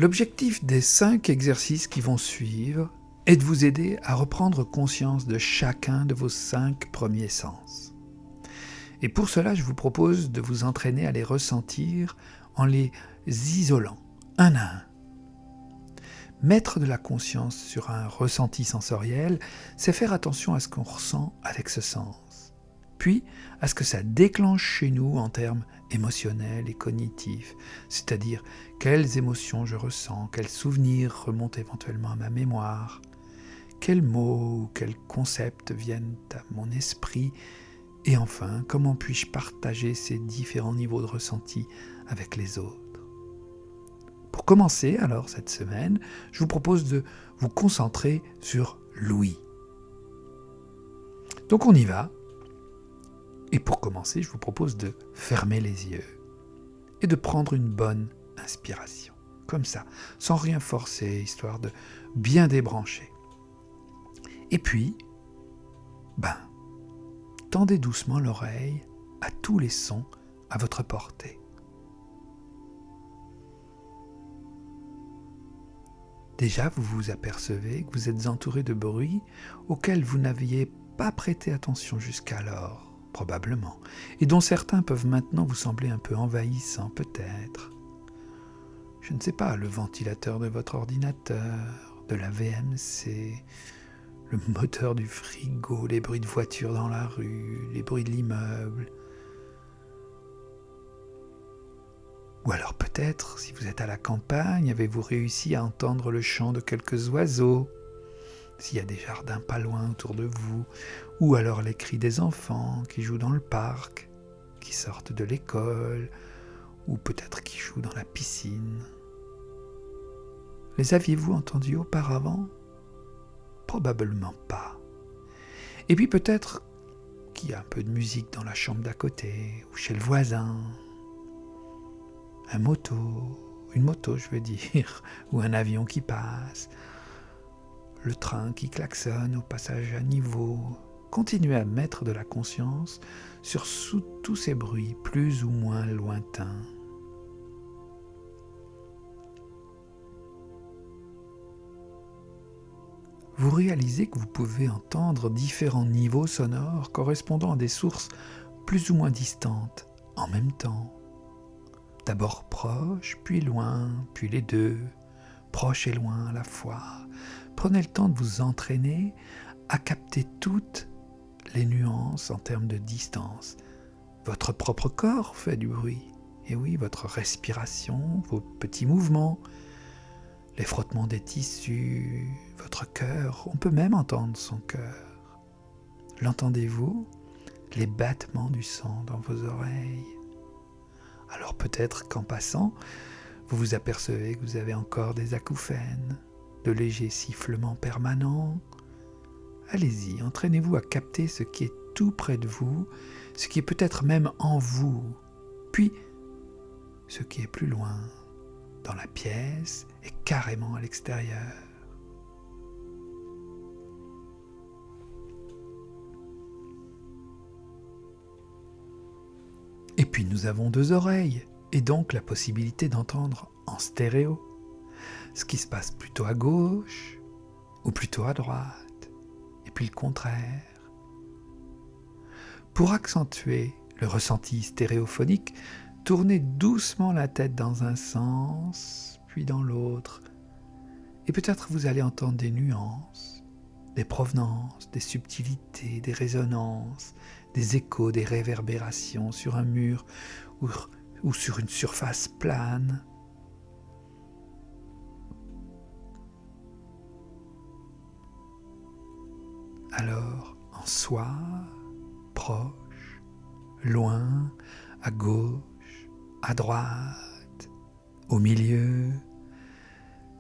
L'objectif des 5 exercices qui vont suivre est de vous aider à reprendre conscience de chacun de vos 5 premiers sens. Et pour cela, je vous propose de vous entraîner à les ressentir en les isolant, un à un. Mettre de la conscience sur un ressenti sensoriel, c'est faire attention à ce qu'on ressent avec ce sens, puis à ce que ça déclenche chez nous en termes émotionnels et cognitifs, c'est-à-dire quelles émotions je ressens, quels souvenirs remontent éventuellement à ma mémoire, quels mots ou quels concepts viennent à mon esprit, et enfin, comment puis-je partager ces différents niveaux de ressenti avec les autres. Pour commencer, alors, cette semaine, je vous propose de vous concentrer sur l'ouïe. Donc on y va. Et pour commencer, je vous propose de fermer les yeux et de prendre une bonne inspiration. Comme ça, sans rien forcer, histoire de bien débrancher. Et puis, tendez doucement l'oreille à tous les sons à votre portée. Déjà, vous vous apercevez que vous êtes entouré de bruits auxquels vous n'aviez pas prêté attention jusqu'alors, probablement, et dont certains peuvent maintenant vous sembler un peu envahissants, peut-être. Je ne sais pas, le ventilateur de votre ordinateur, de la VMC, le moteur du frigo, les bruits de voitures dans la rue, les bruits de l'immeuble. Ou alors peut-être, si vous êtes à la campagne, avez-vous réussi à entendre le chant de quelques oiseaux, s'il y a des jardins pas loin autour de vous, ou alors les cris des enfants qui jouent dans le parc, qui sortent de l'école, ou peut-être qui jouent dans la piscine. Les aviez-vous entendus auparavant ? Probablement pas. Et puis peut-être qu'il y a un peu de musique dans la chambre d'à côté, ou chez le voisin. Une moto je veux dire, ou un avion qui passe, le train qui klaxonne au passage à niveau. Continuez à mettre de la conscience sur tous ces bruits plus ou moins lointains. Vous réalisez que vous pouvez entendre différents niveaux sonores correspondant à des sources plus ou moins distantes en même temps. D'abord proche, puis loin, puis les deux, proche et loin à la fois. Prenez le temps de vous entraîner à capter toutes les nuances en termes de distance. Votre propre corps fait du bruit. Et oui, votre respiration, vos petits mouvements, les frottements des tissus, votre cœur, on peut même entendre son cœur. L'entendez-vous ? Les battements du sang dans vos oreilles. Alors peut-être qu'en passant, vous vous apercevez que vous avez encore des acouphènes, de légers sifflements permanents. Allez-y, entraînez-vous à capter ce qui est tout près de vous, ce qui est peut-être même en vous, puis ce qui est plus loin, dans la pièce et carrément à l'extérieur. Et puis nous avons 2 oreilles, et donc la possibilité d'entendre en stéréo, ce qui se passe plutôt à gauche ou plutôt à droite, et puis le contraire. Pour accentuer le ressenti stéréophonique, tournez doucement la tête dans un sens, puis dans l'autre, et peut-être vous allez entendre des nuances, des provenances, des subtilités, des résonances, des échos, des réverbérations sur un mur ou sur une surface plane. Alors, en soi, proche, loin, à gauche, à droite, au milieu,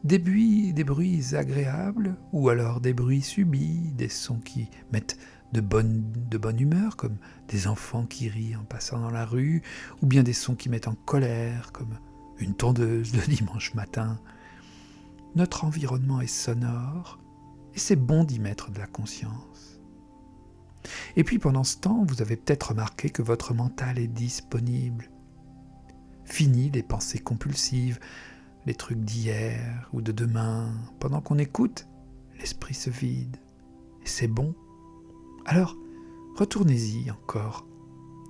des bruits agréables ou alors des bruits subis, des sons qui mettent de bonne humeur, comme des enfants qui rient en passant dans la rue, ou bien des sons qui mettent en colère, comme une tondeuse le dimanche matin. Notre environnement est sonore, et c'est bon d'y mettre de la conscience. Et puis pendant ce temps, vous avez peut-être remarqué que votre mental est disponible. Fini les pensées compulsives, les trucs d'hier ou de demain. Pendant qu'on écoute, l'esprit se vide. Et c'est bon. Alors, retournez-y encore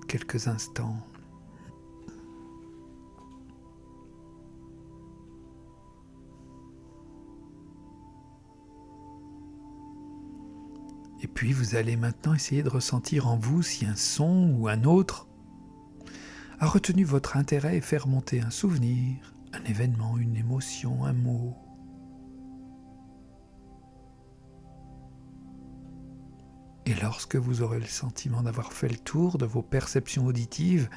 quelques instants. Et puis vous allez maintenant essayer de ressentir en vous si un son ou un autre a retenu votre intérêt et fait remonter un souvenir, un événement, une émotion, un mot. Et lorsque vous aurez le sentiment d'avoir fait le tour de vos perceptions auditives,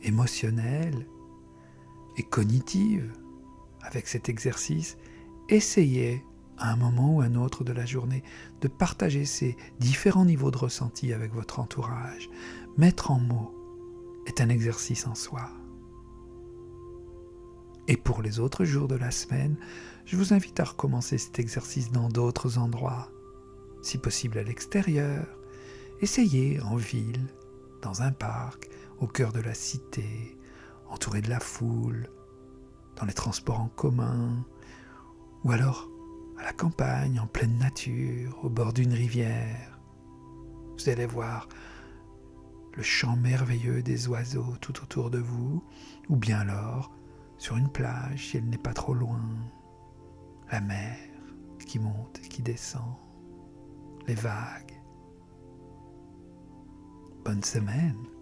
émotionnelles et cognitives avec cet exercice, essayez à un moment ou un autre de la journée de partager ces différents niveaux de ressenti avec votre entourage. Mettre en mots est un exercice en soi. Et pour les autres jours de la semaine, je vous invite à recommencer cet exercice dans d'autres endroits, si possible à l'extérieur. Essayez en ville, dans un parc, au cœur de la cité, entouré de la foule, dans les transports en commun, ou alors à la campagne, en pleine nature, au bord d'une rivière. Vous allez voir le chant merveilleux des oiseaux tout autour de vous, ou bien alors sur une plage si elle n'est pas trop loin, la mer qui monte et qui descend, les vagues. Bonne semaine!